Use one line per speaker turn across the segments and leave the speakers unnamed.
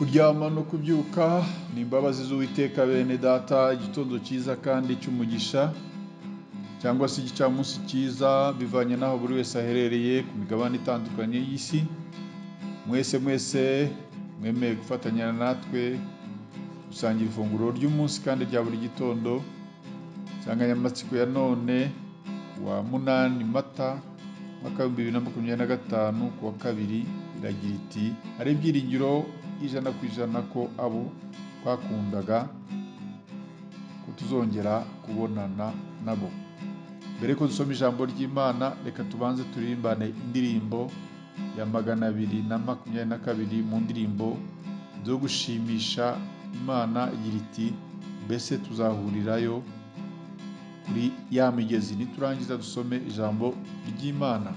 kuryama no kubyuka ni imbabazi z'Uwiteka bene data, igitondo cyiza kandi cy'umugisha cyangwa se igicamunsi cyiza bivanye n'aho buri wese aherereye ku migabane itandukanye y'isi. Mwese mwemeye gufatanya natwe gusangira ifunguro ry'umunsi kandi rya buri gitondo. Insanganyamatsiko ya none kuwa 8 Mata mwaka 2025 kuwa kabiri iragira iti hari ibyiringiro 100% ko abo twakundaga ko tuzongera kubonana nabo. Mbere ko dusoma ijambo ry'Imana, reka tubanze turirimbane indirimbo ya 222 mu ndirimbo zo gushimisha Imana igira iti mbese tuzahurirayo kuri ya migezi. Niturangiza dusome ijambo ry'Imana.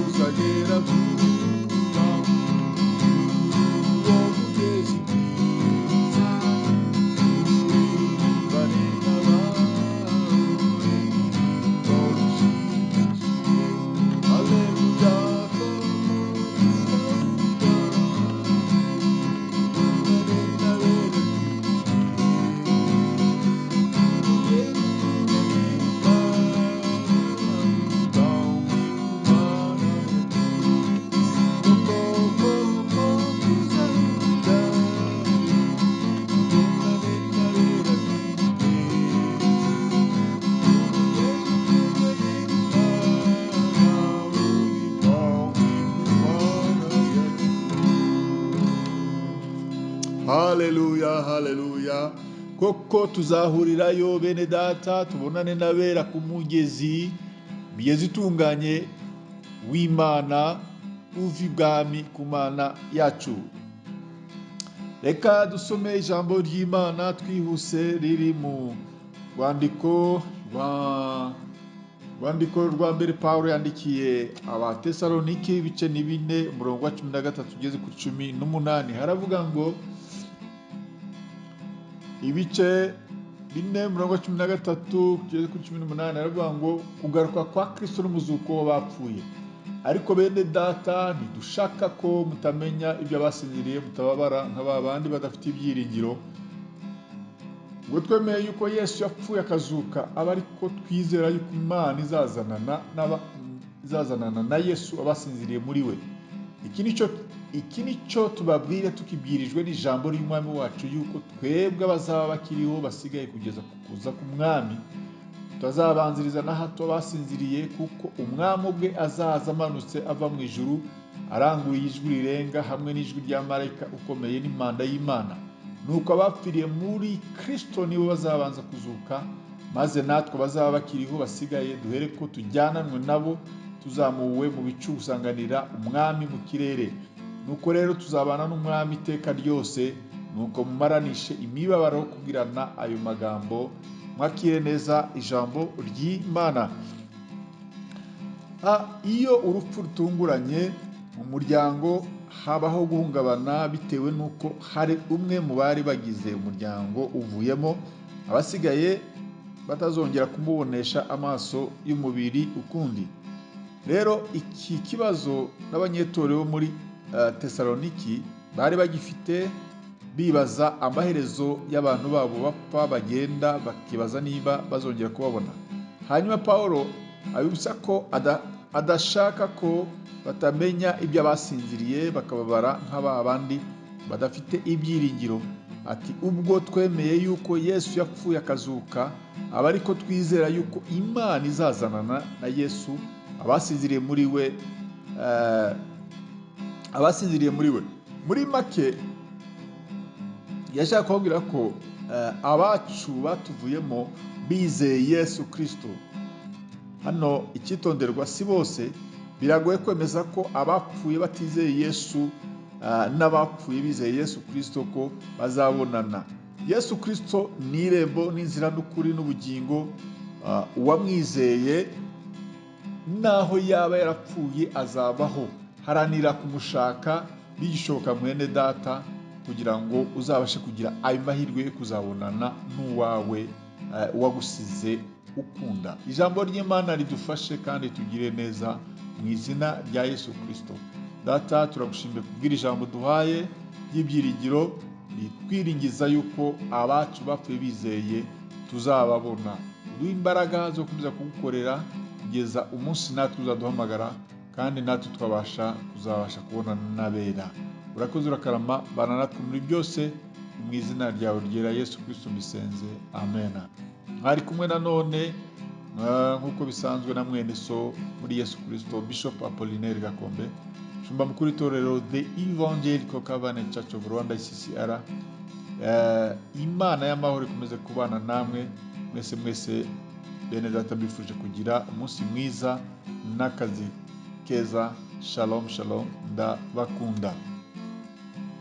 tuzagera vuba uwo mugezi mwiza turimbane n'abawe twarushimishije haleluya Haleluya, haleluya. Koko tuzahurirayo bene data, tubonane n'abera ku mugezi itunganye w'Imana, uva ibwami ku Mana yacu. Reka dusome ijambo ry'Imana twihuse riri mu rwandiko rwa mbere Pawulo yandikiye Abatesalonike ibice ni 4 umurongo wa 13 ugeze kuri 18. Haravuga ngo ibice 4 umurongo wa 13 kugeza kuri 18 haravuga ngo kugaruka kwa Kristo n'umuzuko w'abapfuye. Ariko bene data ntidushaka ko mutamenya ibyo abasinziriye mutababara nk'abandi badafite ibyiringiro. Ngo twemeye yuko Yesu yapfuye akazuka, aba ariko twizera yuko Imana izazanana na Yesu abasinziriye muri we. Iki nicyo tubabwira tukibwirijwe n'ijambo ry'Umwami wacu yuko twebwe abazaba bakiriho basigaye kugeza ku kuza k'Umwami tutazabanziriza na hato basinziriye, kuko Umwami ubwe azaza amanutse ava mu ijuru aranguye ijwi rirenga hamwe n'ijwi rya marayika ukomeye n'impanda y'Imana. Nuko abapfiriye muri Kristo nibo bazabanza kuzuka, maze natwe abazaba bakiriho basigaye duhere ko tujyananwe nabo tuzamuwe mu bicu gusanganira Umwami mu kirere. Nuko rero tuzabana n'Umwami iteka ryose. Nuko mumaranishe imibabaro kubwirana ayo magambo, mwakire neza ijambo ry'Imana. Iyo urupfu rutunguranye mu muryango habaho guhungabana bitewe n'uko hari umwe mu bari bagize umuryango uvuyemo, abasigaye batazongera kumubonesha amaso y'umubiri ukundi. Rero iki kibazo n'abanyetorero bo muri Tesaloniki bari bagifite, bibaza amaherezo y'abantu babo bapfa bagenda, bakibaza niba bazongera kubabona. Hanyuma Pawulo abibutsa ko adashaka ko batamenya ibyo abasinziriye bakababara nk'abandi badafite ibyiringiro. Ati ubwo twemeye yuko Yesu yapfuye akazuka, aba ariko twizera yuko Imana izazanana na Yesu abasinziriye muri we. Muri make yashaka kubabwira ko abacu batuvuyemo bizeye Yesu Kristo. Hano icyitonderwa, si bose biragoye kwemeza ko abapfuye batizeye Yesu n'abapfuye bizeye Yesu Kristo ko bazabonana. Yesu Kristo ni irembo n'inzira n'ukuri n'ubugingo. Uwamwizeye naho yaba yarapfuye azabaho. Haranira kumushaka bigishoboka mwene data, kugira ngo uzabashe kugira ayo mahirwe yo kuzabonana n'uwawe wagusize ukunda. Ijambo ry'Imana ridufashe kandi tugire neza mu izina rya Yesu Kristo. Data, turagushimiye kubwira ijambo duhaye ry'ibyiringiro, twiringiza yuko abacu bapfuye bizeye tuzababona. Duhe imbaraga zo gukomeza kugukorera kugeza umunsi natwe uzaduhamagara, kandi natwe kuzabasha kubonana n'abera. Urakoze urakarama, bana natwe muri byose, mu izina ryawe ryera Yesu Kristo mbisenze, amen. Mwari kumwe nanone nk'uko bisanzwe na mwene so muri Yesu Kristo, Bishop Apollinaire Gakombe, shumba mukuru itorero The Evangelical Covenant Church of Rwanda ICCR. Imana y'amahoro ikomeze kubana namwe mwese bene data, mbifuje kugira umunsi mwiza n'akazi keza. Shalom shalom, ndabakunda.